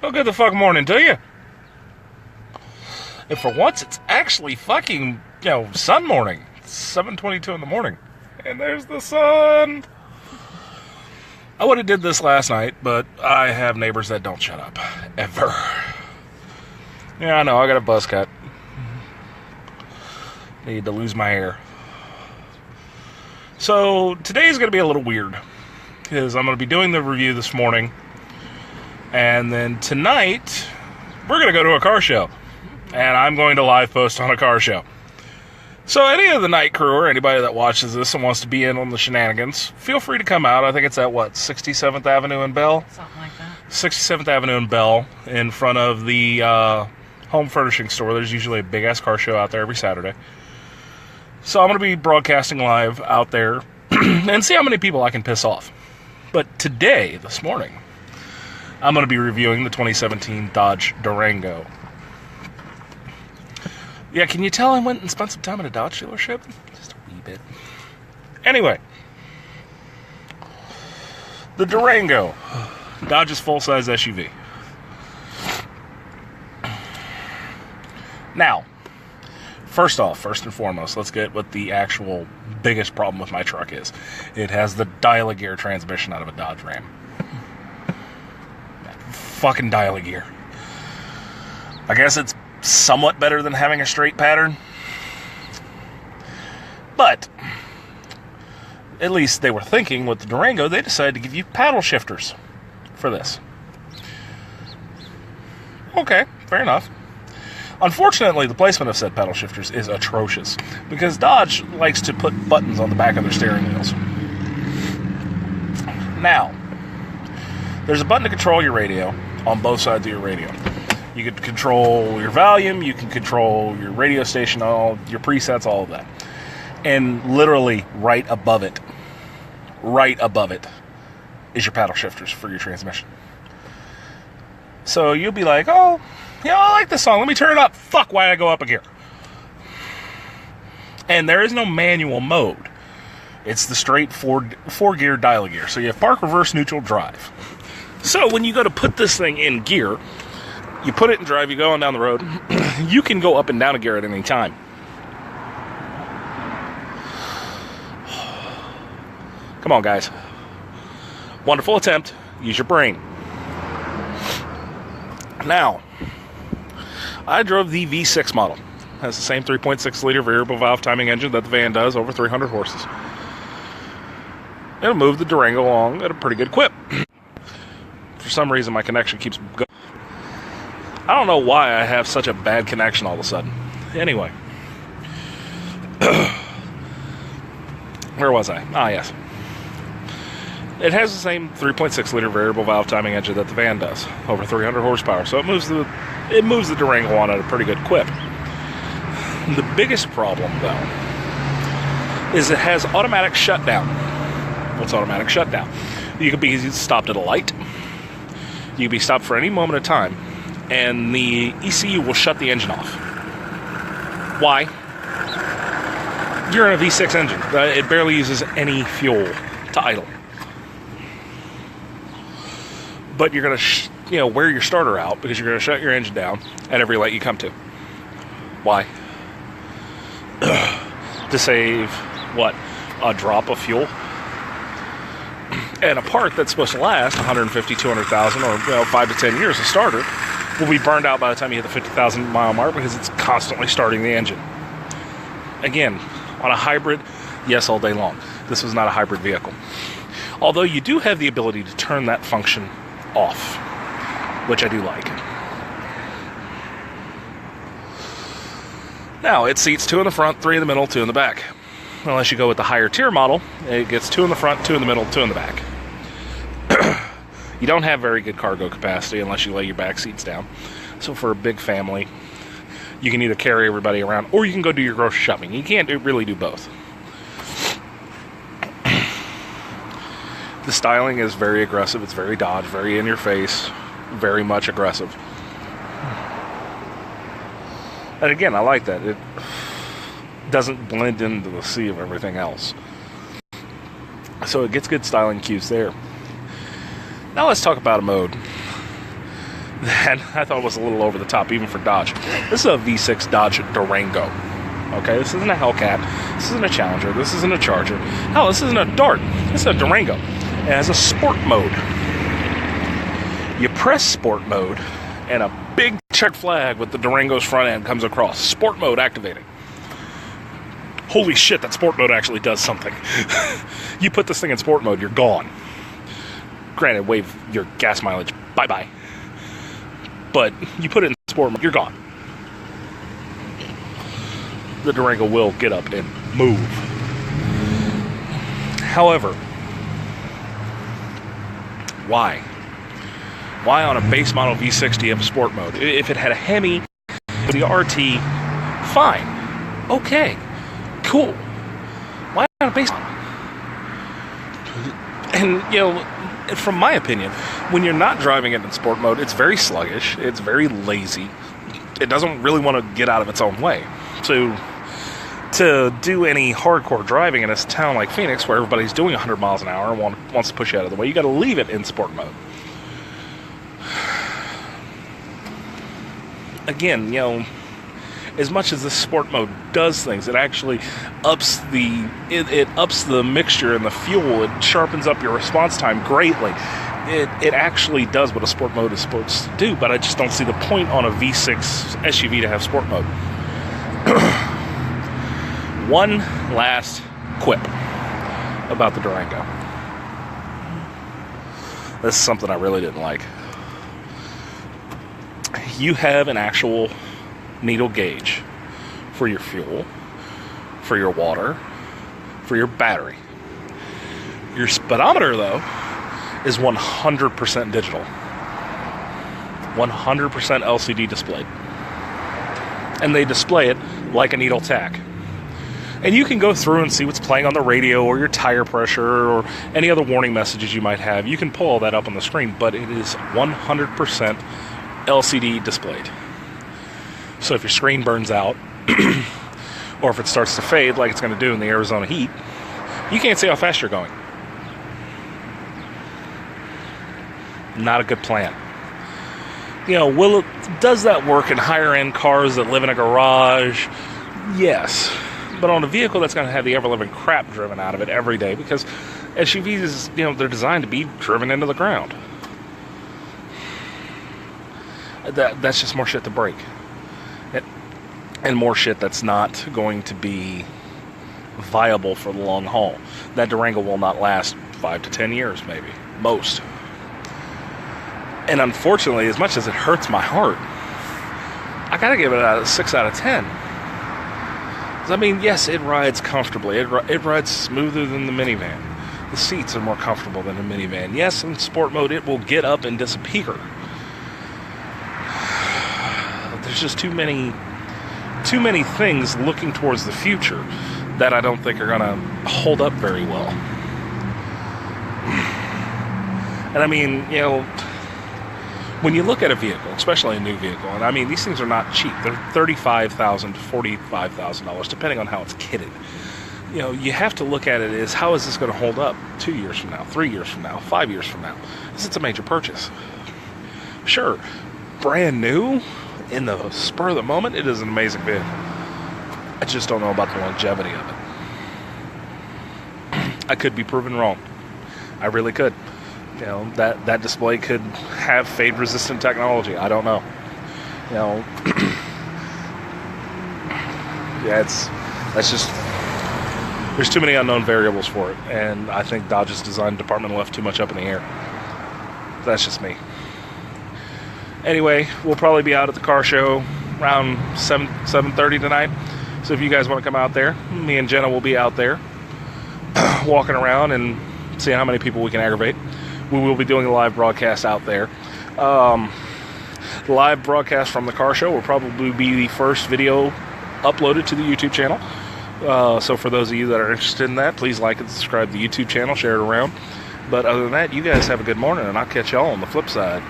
Well, good the fuck morning to you. And for once, it's actually fucking, sun morning. It's 7:22 in the morning. And there's the sun. I would have did this last night, but I have neighbors that don't shut up. Ever. Yeah, I know, I got a buzz cut. Need to lose my hair. So, today's going to be a little weird. Because I'm going to be doing the review this morning. And then tonight, we're going to go to a car show. And I'm going to live post on a car show. So any of the night crew or anybody that watches this and wants to be in on the shenanigans, feel free to come out. I think it's at, 67th Avenue and Bell? Something like that. 67th Avenue and Bell, in front of the home furnishing store. There's usually a big-ass car show out there every Saturday. So I'm going to be broadcasting live out there and see how many people I can piss off. But today, this morning, I'm going to be reviewing the 2017 Dodge Durango. Yeah, can you tell I went and spent some time at a Dodge dealership? Just a wee bit. Anyway. The Durango. Dodge's full-size SUV. Now, first and foremost, let's get what the actual biggest problem with my truck is. It has the dial-a-gear transmission out of a Dodge Ram. That fucking dial-a-gear. I guess it's somewhat better than having a straight pattern. But at least they were thinking with the Durango, they decided to give you paddle shifters for this. Okay, fair enough. Unfortunately, the placement of said paddle shifters is atrocious because Dodge likes to put buttons on the back of their steering wheels. Now, there's a button to control your radio on both sides of your radio. You can control your volume, you can control your radio station, all your presets, all of that. And literally right above it is your paddle shifters for your transmission. So you'll be like, oh, I like this song, let me turn it up. Fuck, why I go up a gear? And there is no manual mode. It's the straight four-gear dial-a-gear. So you have park, reverse, neutral, drive. So when you go to put this thing in gear, you put it in drive, you go on down the road, you can go up and down a gear at any time. Come on, guys. Wonderful attempt. Use your brain. Now, I drove the V6 model. It has the same 3.6-liter variable valve timing engine that the van does, over 300 horses. It'll move the Durango along at a pretty good clip. For some reason, my connection keeps going. I don't know why I have such a bad connection all of a sudden. Anyway. Where was I? Ah, yes. It has the same 3.6-liter variable valve timing engine that the van does, over 300 horsepower. So it moves the Durango on at a pretty good clip. The biggest problem, though, is it has automatic shutdown. What's automatic shutdown? You could be stopped at a light. You could be stopped for any moment of time. And the ECU will shut the engine off. Why? You're in a V6 engine. It barely uses any fuel to idle. But you're going to, wear your starter out because you're going to shut your engine down at every light you come to. Why? To save, a drop of fuel? And a part that's supposed to last 150, 200,000 or 5 to 10 years, a starter, will be burned out by the time you hit the 50,000 mile mark because it's constantly starting the engine. Again, on a hybrid, yes, all day long. This was not a hybrid vehicle. Although you do have the ability to turn that function off, which I do like. Now, it seats 2 in the front, 3 in the middle, 2 in the back. Unless you go with the higher tier model, it gets 2 in the front, 2 in the middle, 2 in the back. You don't have very good cargo capacity unless you lay your back seats down. So for a big family, you can either carry everybody around or you can go do your grocery shopping. You can't really do both. The styling is very aggressive. It's very Dodge, very in your face, very much aggressive. And again, I like that. It doesn't blend into the sea of everything else. So it gets good styling cues there. Now let's talk about a mode. that I thought was a little over the top, even for Dodge. This is a V6 Dodge Durango. Okay, this isn't a Hellcat. This isn't a Challenger. This isn't a Charger. Hell, this isn't a Dart. This is a Durango. It has a sport mode. You press sport mode, and a big check flag with the Durango's front end comes across. Sport mode activated. Holy shit, that sport mode actually does something. You put this thing in sport mode, you're gone. Granted, wave your gas mileage, bye-bye. But you put it in sport mode, you're gone. The Durango will get up and move. However, why? Why on a base model V6 do you have sport mode? If it had a Hemi, the RT, fine. Okay. Cool. Why on a base model? And, you know, from my opinion, when you're not driving it in sport mode, it's very sluggish. It's very lazy. It doesn't really want to get out of its own way. So, to do any hardcore driving in a town like Phoenix, where everybody's doing 100 miles an hour and wants to push you out of the way, you got to leave it in sport mode. Again, you know, as much as the sport mode does things, it actually ups the mixture and the fuel. It sharpens up your response time greatly. It actually does what a sport mode is supposed to do, but I just don't see the point on a V6 SUV to have sport mode. One last quip about the Durango. This is something I really didn't like. You have an actual needle gauge for your fuel, for your water, for your battery. Your speedometer, though, is 100% digital. 100% LCD displayed. And they display it like a needle tach. And you can go through and see what's playing on the radio or your tire pressure or any other warning messages you might have. You can pull all that up on the screen, but it is 100% LCD displayed. So if your screen burns out, or if it starts to fade like it's going to do in the Arizona heat, you can't see how fast you're going. Not a good plan. You know, does that work in higher end cars that live in a garage? Yes. But on a vehicle that's going to have the ever-living crap driven out of it every day, because SUVs, you know, they're designed to be driven into the ground. That's just more shit to break. And more shit that's not going to be viable for the long haul. That Durango will not last 5 to 10 years, maybe. Most. And unfortunately, as much as it hurts my heart, I gotta give it a 6 out of 10. I mean, yes, it rides comfortably. It rides smoother than the minivan. The seats are more comfortable than a minivan. Yes, in sport mode, it will get up and disappear. There's just too many things looking towards the future that I don't think are going to hold up very well. And I mean, you know, when you look at a vehicle, especially a new vehicle, and I mean, these things are not cheap. They're $35,000 to $45,000, depending on how it's kitted. You know, you have to look at it as, how is this going to hold up 2 years from now, 3 years from now, 5 years from now? Because it's a major purchase. Sure, brand new, in the spur of the moment, it is an amazing vehicle. I just don't know about the longevity of it. I could be proven wrong. I really could. You know, that display could have fade-resistant technology. I don't know. You know, yeah, that's just, there's too many unknown variables for it, and I think Dodge's design department left too much up in the air. That's just me. Anyway, we'll probably be out at the car show around 7:30 tonight. So if you guys want to come out there, me and Jenna will be out there walking around and seeing how many people we can aggravate. We will be doing a live broadcast out there. The live broadcast from the car show will probably be the first video uploaded to the YouTube channel. So for those of you that are interested in that, please like and subscribe to the YouTube channel, share it around. But other than that, you guys have a good morning, and I'll catch y'all on the flip side.